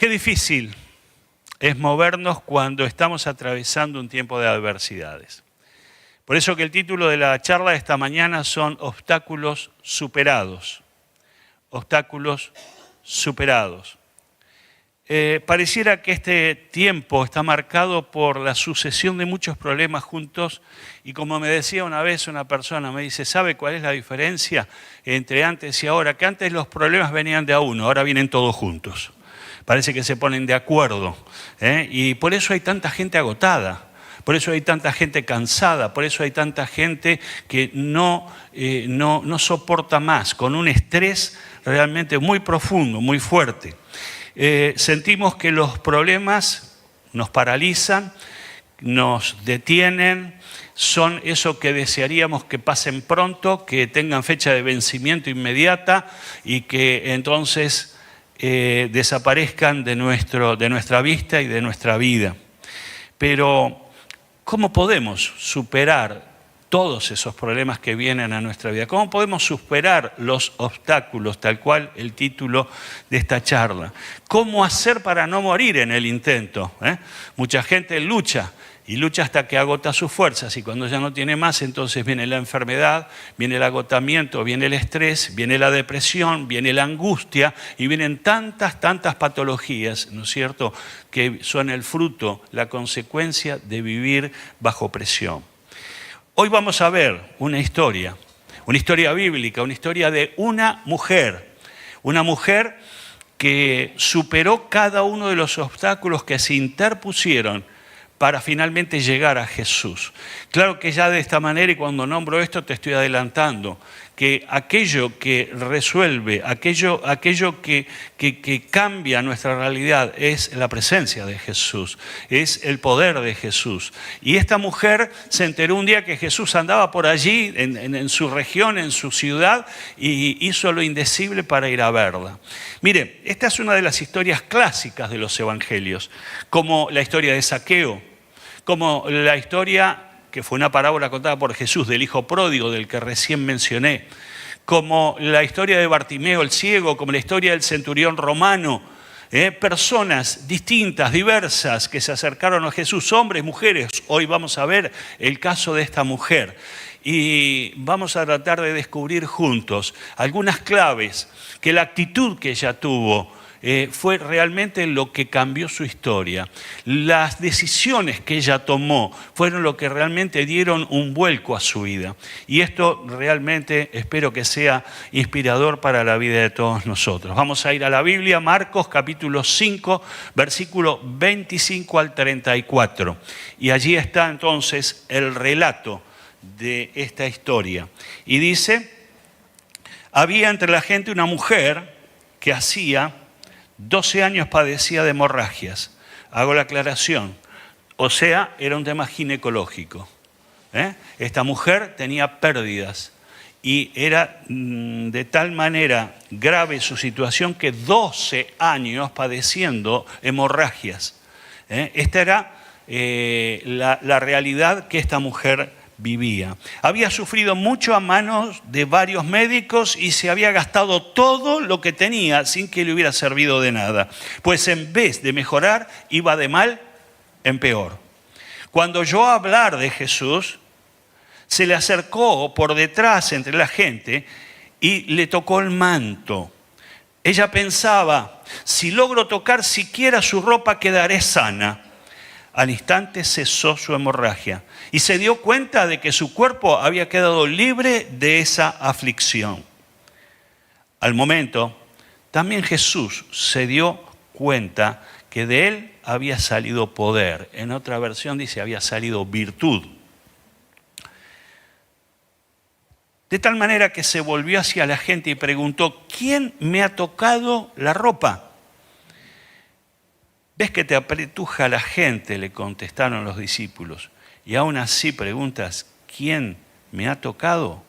Qué difícil es movernos cuando estamos atravesando un tiempo de adversidades. Por eso que el título de la charla de esta mañana son Obstáculos superados. Obstáculos superados. Pareciera que este tiempo está marcado por la sucesión de muchos problemas juntos y como me decía una vez una persona, me dice, ¿sabe cuál es la diferencia entre antes y ahora? Que antes los problemas venían de a uno, ahora vienen todos juntos. Parece que se ponen de acuerdo, y por eso hay tanta gente agotada. Por eso hay tanta gente cansada, por eso hay tanta gente que no soporta más, con un estrés realmente muy profundo, muy fuerte. Sentimos que los problemas nos paralizan, nos detienen, son eso que desearíamos que pasen pronto, que tengan fecha de vencimiento inmediata y que entonces desaparezcan de nuestra vista y de nuestra vida. Pero ¿cómo podemos superar todos esos problemas que vienen a nuestra vida? ¿Cómo podemos superar los obstáculos, tal cual el título de esta charla? ¿Cómo hacer para no morir en el intento? Mucha gente lucha y lucha hasta que agota sus fuerzas y cuando ya no tiene más, entonces viene la enfermedad, viene el agotamiento, viene el estrés, viene la depresión, viene la angustia y vienen tantas patologías, ¿no es cierto?, que son el fruto, la consecuencia de vivir bajo presión. Hoy vamos a ver una historia bíblica, una historia de una mujer que superó cada uno de los obstáculos que se interpusieron para finalmente llegar a Jesús. Claro que ya de esta manera, y cuando nombro esto te estoy adelantando, que aquello que resuelve, aquello que cambia nuestra realidad es la presencia de Jesús, es el poder de Jesús. Y esta mujer se enteró un día que Jesús andaba por allí, en su región, en su ciudad, y hizo lo indecible para ir a verla. Mire, esta es una de las historias clásicas de los evangelios, como la historia de Zaqueo, como la historia que fue una parábola contada por Jesús del hijo pródigo del que recién mencioné, como la historia de Bartimeo el ciego, como la historia del centurión romano, personas distintas, diversas, que se acercaron a Jesús, hombres, mujeres. Hoy vamos a ver el caso de esta mujer y vamos a tratar de descubrir juntos algunas claves que la actitud que ella tuvo fue realmente lo que cambió su historia. Las decisiones que ella tomó fueron lo que realmente dieron un vuelco a su vida. Y esto realmente espero que sea inspirador para la vida de todos nosotros. Vamos a ir a la Biblia, Marcos capítulo 5, versículo 25 al 34. Y allí está entonces el relato de esta historia. Y dice, había entre la gente una mujer que hacía 12 años padecía de hemorragias. Hago la aclaración. O sea, era un tema ginecológico. Esta mujer tenía pérdidas y era de tal manera grave su situación que 12 años padeciendo hemorragias. Esta era la realidad que esta mujer vivía. Había sufrido mucho a manos de varios médicos y se había gastado todo lo que tenía sin que le hubiera servido de nada. Pues en vez de mejorar, iba de mal en peor. Cuando oyó hablar de Jesús, se le acercó por detrás entre la gente y le tocó el manto. Ella pensaba, si logro tocar siquiera su ropa, quedaré sana. Al instante cesó su hemorragia y se dio cuenta de que su cuerpo había quedado libre de esa aflicción. Al momento, también Jesús se dio cuenta que de él había salido poder. En otra versión dice, había salido virtud. De tal manera que se volvió hacia la gente y preguntó, ¿quién me ha tocado la ropa? ¿Ves que te apretuja la gente?, le contestaron los discípulos. Y aún así preguntas, ¿quién me ha tocado?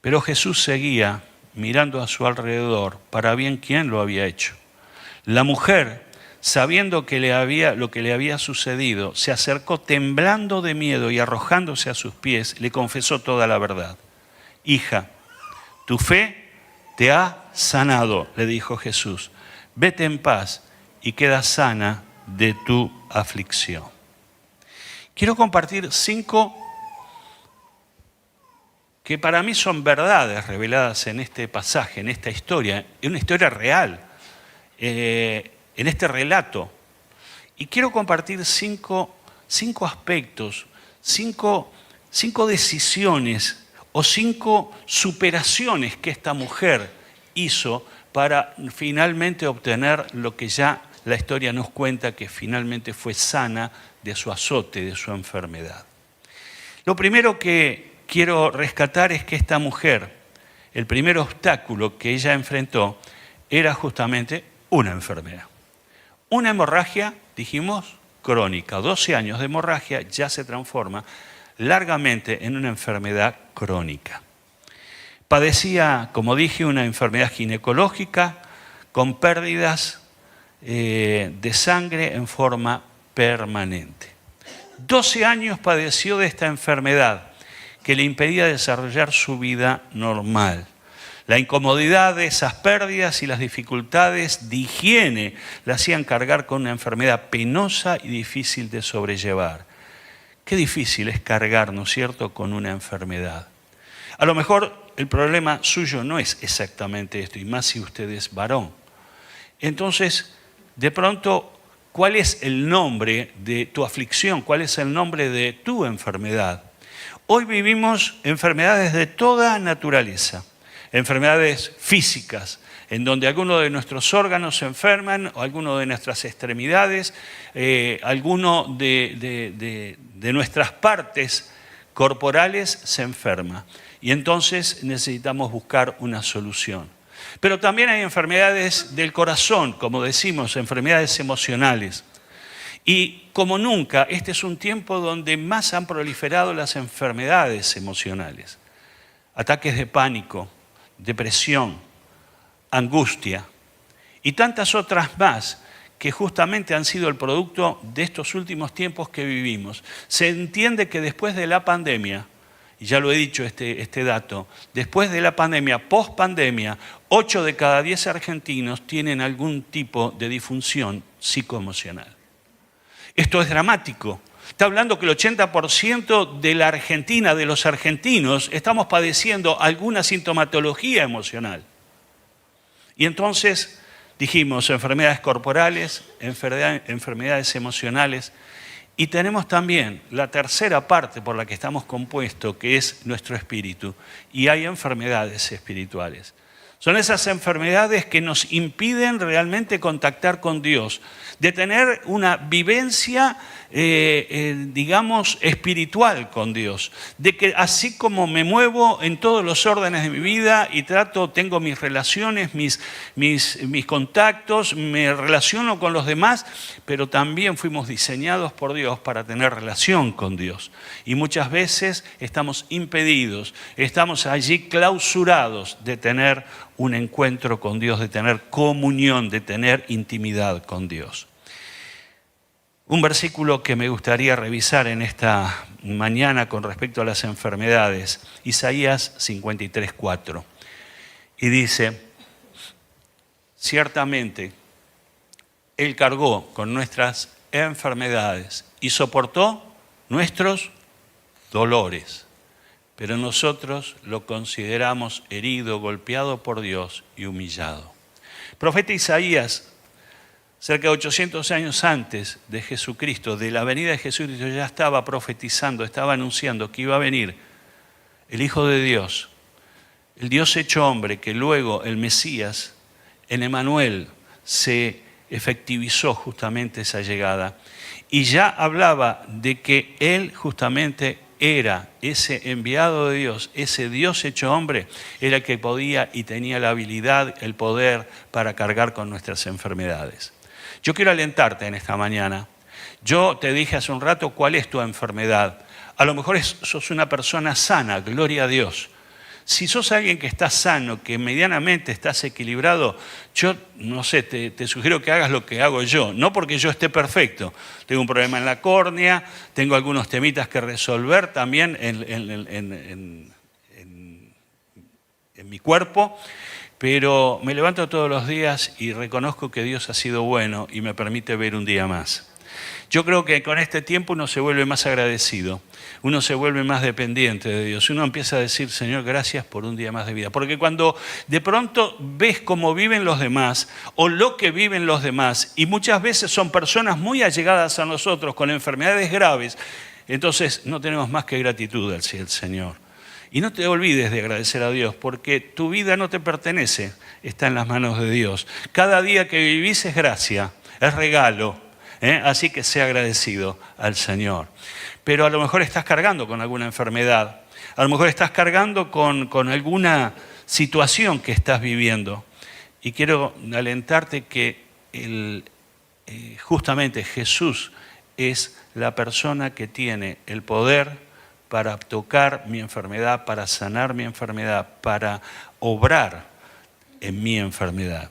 Pero Jesús seguía mirando a su alrededor para ver quién lo había hecho. La mujer, sabiendo lo que le había sucedido, se acercó temblando de miedo y arrojándose a sus pies, le confesó toda la verdad. Hija, Tu fe te ha sanado, le dijo Jesús. Vete en paz y queda sana de tu aflicción. Quiero compartir 5 que para mí son verdades reveladas en este pasaje, en esta historia, en una historia real, en este relato. Y quiero compartir 5 aspectos, 5 decisiones o 5 superaciones que esta mujer hizo para finalmente obtener lo que ya la historia nos cuenta, que finalmente fue sana de su azote, de su enfermedad. Lo primero que quiero rescatar es que esta mujer, el primer obstáculo que ella enfrentó era justamente una enfermedad. Una hemorragia, dijimos, crónica. 12 años de hemorragia ya se transforma largamente en una enfermedad crónica. Padecía, como dije, una enfermedad ginecológica con pérdidas de sangre en forma permanente. 12 años padeció de esta enfermedad que le impedía desarrollar su vida normal. La incomodidad de esas pérdidas y las dificultades de higiene la hacían cargar con una enfermedad penosa y difícil de sobrellevar. Qué difícil es cargar, ¿no es cierto?, con una enfermedad. A lo mejor el problema suyo no es exactamente esto, y más si usted es varón. Entonces, de pronto, ¿cuál es el nombre de tu aflicción? ¿Cuál es el nombre de tu enfermedad? Hoy vivimos enfermedades de toda naturaleza, enfermedades físicas, en donde algunos de nuestros órganos se enferman, o algunos de nuestras extremidades, alguno de nuestras partes corporales se enferma. Y entonces necesitamos buscar una solución. Pero también hay enfermedades del corazón, como decimos, enfermedades emocionales. Y como nunca, este es un tiempo donde más han proliferado las enfermedades emocionales. Ataques de pánico, depresión, angustia y tantas otras más que justamente han sido el producto de estos últimos tiempos que vivimos. Se entiende que después de la pandemia, y ya lo he dicho este dato, después de la pandemia, post-pandemia, 8 de cada 10 argentinos tienen algún tipo de disfunción psicoemocional. Esto es dramático. Está hablando que el 80% de la Argentina, de los argentinos, estamos padeciendo alguna sintomatología emocional. Y entonces dijimos enfermedades corporales, enfermedades emocionales, y tenemos también la tercera parte por la que estamos compuestos, que es nuestro espíritu, y hay enfermedades espirituales. Son esas enfermedades que nos impiden realmente contactar con Dios, de tener una vivencia, digamos, espiritual con Dios. De que así como me muevo en todos los órdenes de mi vida y tengo mis relaciones, mis contactos, me relaciono con los demás, pero también fuimos diseñados por Dios para tener relación con Dios. Y muchas veces estamos impedidos, estamos allí clausurados de tener un encuentro con Dios, de tener comunión, de tener intimidad con Dios. Un versículo que me gustaría revisar en esta mañana con respecto a las enfermedades, Isaías 53:4. Y dice, ciertamente, Él cargó con nuestras enfermedades y soportó nuestros dolores. Pero nosotros lo consideramos herido, golpeado por Dios y humillado. Profeta Isaías, cerca de 800 años antes de Jesucristo, de la venida de Jesucristo, ya estaba profetizando, estaba anunciando que iba a venir el Hijo de Dios, el Dios hecho hombre, que luego el Mesías, en Emanuel, se efectivizó justamente esa llegada. Y ya hablaba de que Él justamente era ese enviado de Dios, ese Dios hecho hombre, era el que podía y tenía la habilidad, el poder para cargar con nuestras enfermedades. Yo quiero alentarte en esta mañana. Yo te dije hace un rato cuál es tu enfermedad. A lo mejor sos una persona sana, gloria a Dios. Si sos alguien que está sano, que medianamente estás equilibrado, yo no sé, te sugiero que hagas lo que hago yo. No porque yo esté perfecto. Tengo un problema en la córnea, tengo algunos temitas que resolver también en mi cuerpo, pero me levanto todos los días y reconozco que Dios ha sido bueno y me permite ver un día más. Yo creo que con este tiempo uno se vuelve más agradecido, uno se vuelve más dependiente de Dios, uno empieza a decir, Señor, gracias por un día más de vida. Porque cuando de pronto ves cómo viven los demás o lo que viven los demás, y muchas veces son personas muy allegadas a nosotros con enfermedades graves, entonces no tenemos más que gratitud hacia el Señor. Y no te olvides de agradecer a Dios, porque tu vida no te pertenece, está en las manos de Dios. Cada día que vivís es gracia, es regalo, así que sea agradecido al Señor. Pero a lo mejor estás cargando con alguna enfermedad, a lo mejor estás cargando con alguna situación que estás viviendo. Y quiero alentarte que justamente Jesús es la persona que tiene el poder para tocar mi enfermedad, para sanar mi enfermedad, para obrar en mi enfermedad.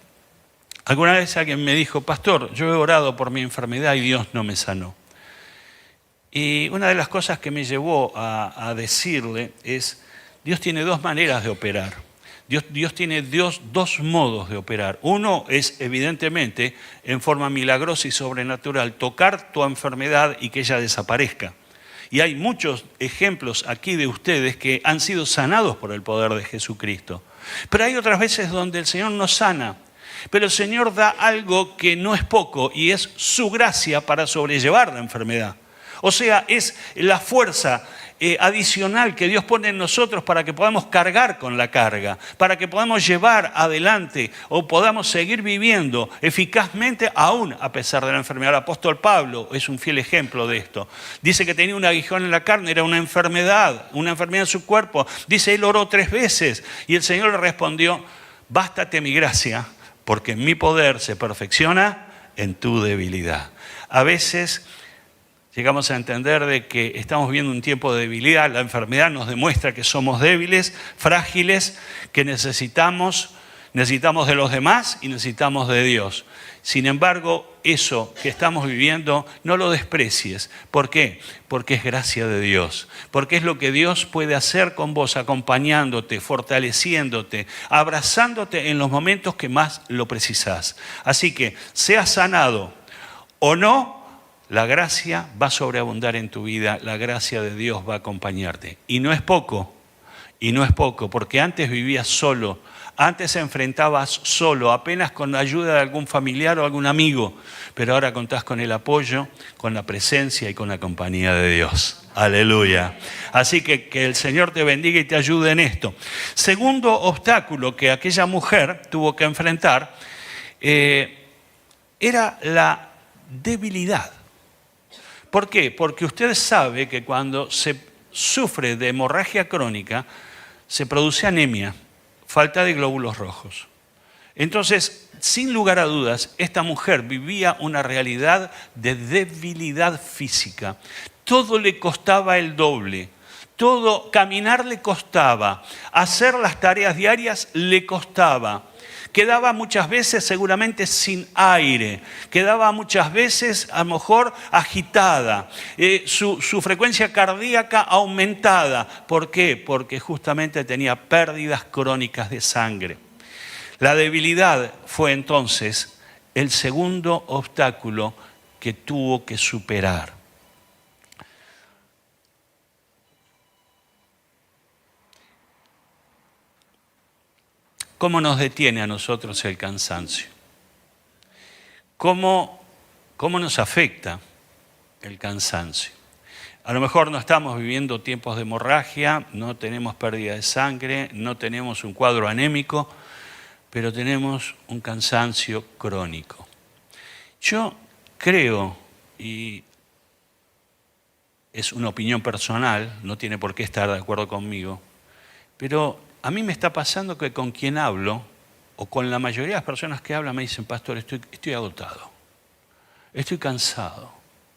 Alguna vez alguien me dijo, pastor, yo he orado por mi enfermedad y Dios no me sanó. Y una de las cosas que me llevó a decirle es, Dios tiene dos maneras de operar. Dios tiene dos modos de operar. Uno es, evidentemente, en forma milagrosa y sobrenatural, tocar tu enfermedad y que ella desaparezca. Y hay muchos ejemplos aquí de ustedes que han sido sanados por el poder de Jesucristo. Pero hay otras veces donde el Señor nos sana. Pero el Señor da algo que no es poco y es su gracia para sobrellevar la enfermedad. O sea, es la fuerza adicional que Dios pone en nosotros para que podamos cargar con la carga, para que podamos llevar adelante o podamos seguir viviendo eficazmente aún a pesar de la enfermedad. El apóstol Pablo es un fiel ejemplo de esto. Dice que tenía un aguijón en la carne, era una enfermedad en su cuerpo. Dice, él oró 3 veces y el Señor le respondió, bástate mi gracia, porque mi poder se perfecciona en tu debilidad. A veces llegamos a entender de que estamos viviendo un tiempo de debilidad. La enfermedad nos demuestra que somos débiles, frágiles, que necesitamos de los demás y necesitamos de Dios. Sin embargo, eso que estamos viviendo, no lo desprecies. ¿Por qué? Porque es gracia de Dios. Porque es lo que Dios puede hacer con vos, acompañándote, fortaleciéndote, abrazándote en los momentos que más lo precisás. Así que, seas sanado o no, la gracia va a sobreabundar en tu vida, la gracia de Dios va a acompañarte. Y no es poco, porque antes vivías solo, antes enfrentabas solo, apenas con la ayuda de algún familiar o algún amigo, pero ahora contás con el apoyo, con la presencia y con la compañía de Dios. Aleluya. Así que el Señor te bendiga y te ayude en esto. Segundo obstáculo que aquella mujer tuvo que enfrentar era la debilidad. ¿Por qué? Porque usted sabe que cuando se sufre de hemorragia crónica, se produce anemia, falta de glóbulos rojos. Entonces, sin lugar a dudas, esta mujer vivía una realidad de debilidad física. Todo le costaba el doble. Todo, caminar le costaba. Hacer las tareas diarias le costaba. Quedaba muchas veces seguramente sin aire, quedaba muchas veces a lo mejor agitada, su frecuencia cardíaca aumentada. ¿Por qué? Porque justamente tenía pérdidas crónicas de sangre. La debilidad fue entonces el segundo obstáculo que tuvo que superar. ¿Cómo nos detiene a nosotros el cansancio? ¿Cómo nos afecta el cansancio? A lo mejor no estamos viviendo tiempos de hemorragia, no tenemos pérdida de sangre, no tenemos un cuadro anémico, pero tenemos un cansancio crónico. Yo creo, y es una opinión personal, no tiene por qué estar de acuerdo conmigo, pero a mí me está pasando que con quien hablo, o con la mayoría de las personas que hablan, me dicen, pastor, estoy agotado, estoy cansado,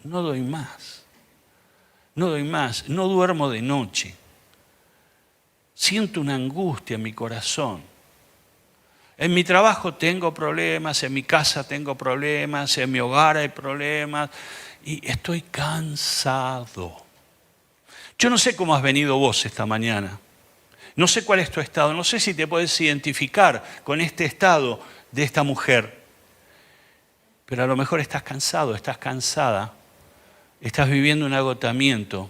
no doy más, no duermo de noche, siento una angustia en mi corazón. En mi trabajo tengo problemas, en mi casa tengo problemas, en mi hogar hay problemas, y estoy cansado. Yo no sé cómo has venido vos esta mañana. No sé cuál es tu estado, no sé si te puedes identificar con este estado de esta mujer, pero a lo mejor estás cansado, estás cansada, estás viviendo un agotamiento.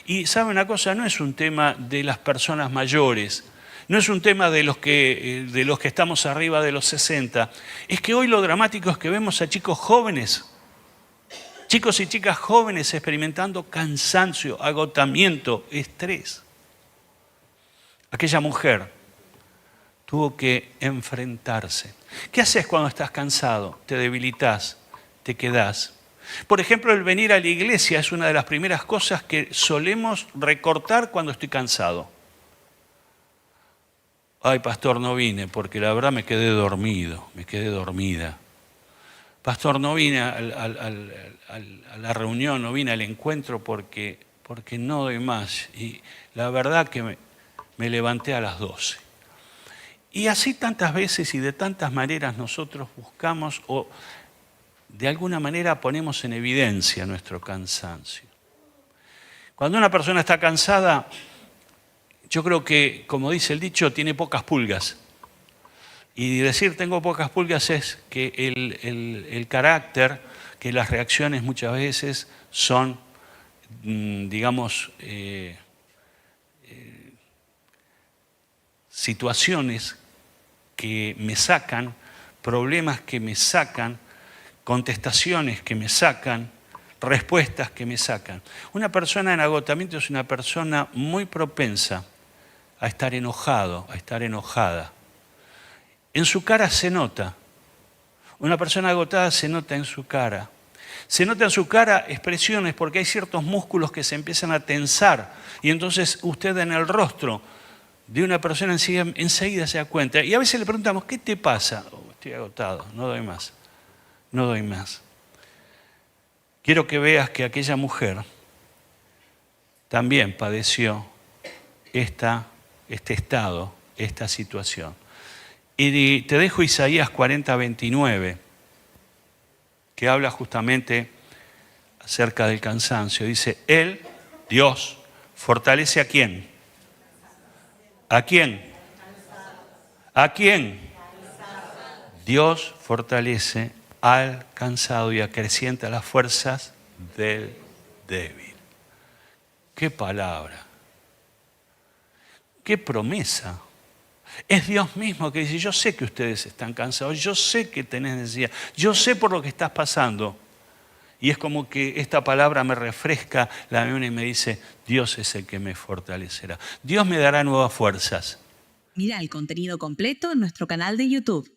Y ¿sabe una cosa? No es un tema de las personas mayores, no es un tema de los que estamos arriba de los 60. Es que hoy lo dramático es que vemos a chicos jóvenes, chicos y chicas jóvenes experimentando cansancio, agotamiento, estrés. Aquella mujer tuvo que enfrentarse. ¿Qué haces cuando estás cansado? Te debilitas, te quedás. Por ejemplo, el venir a la iglesia es una de las primeras cosas que solemos recortar cuando estoy cansado. Ay, pastor, no vine porque la verdad me quedé dormido, me quedé dormida. Pastor, no vine a la reunión, no vine al encuentro porque no doy más. Y la verdad que me levanté a las 12. Y así tantas veces y de tantas maneras nosotros buscamos o de alguna manera ponemos en evidencia nuestro cansancio. Cuando una persona está cansada, yo creo que, como dice el dicho, tiene pocas pulgas. Y decir tengo pocas pulgas es que el carácter, que las reacciones muchas veces son, digamos, situaciones que me sacan, problemas que me sacan, contestaciones que me sacan, respuestas que me sacan. Una persona en agotamiento es una persona muy propensa a estar enojado, a estar enojada. En su cara se nota. Una persona agotada se nota en su cara. Se nota en su cara expresiones porque hay ciertos músculos que se empiezan a tensar y entonces usted en el rostro de una persona enseguida se da cuenta. Y a veces le preguntamos, ¿qué te pasa? Oh, estoy agotado, no doy más, no doy más. Quiero que veas que aquella mujer también padeció este estado, esta situación. Y te dejo Isaías 40:29, que habla justamente acerca del cansancio. Dice, Él, Dios, fortalece ¿a quién? ¿A quién? ¿A quién? Dios fortalece al cansado y acrecienta las fuerzas del débil. ¡Qué palabra! ¡Qué promesa! Es Dios mismo que dice, yo sé que ustedes están cansados, yo sé que tenés necesidad, yo sé por lo que estás pasando. Y es como que esta palabra me refresca la memoria y me dice, Dios es el que me fortalecerá. Dios me dará nuevas fuerzas. Mira el contenido completo en nuestro canal de YouTube.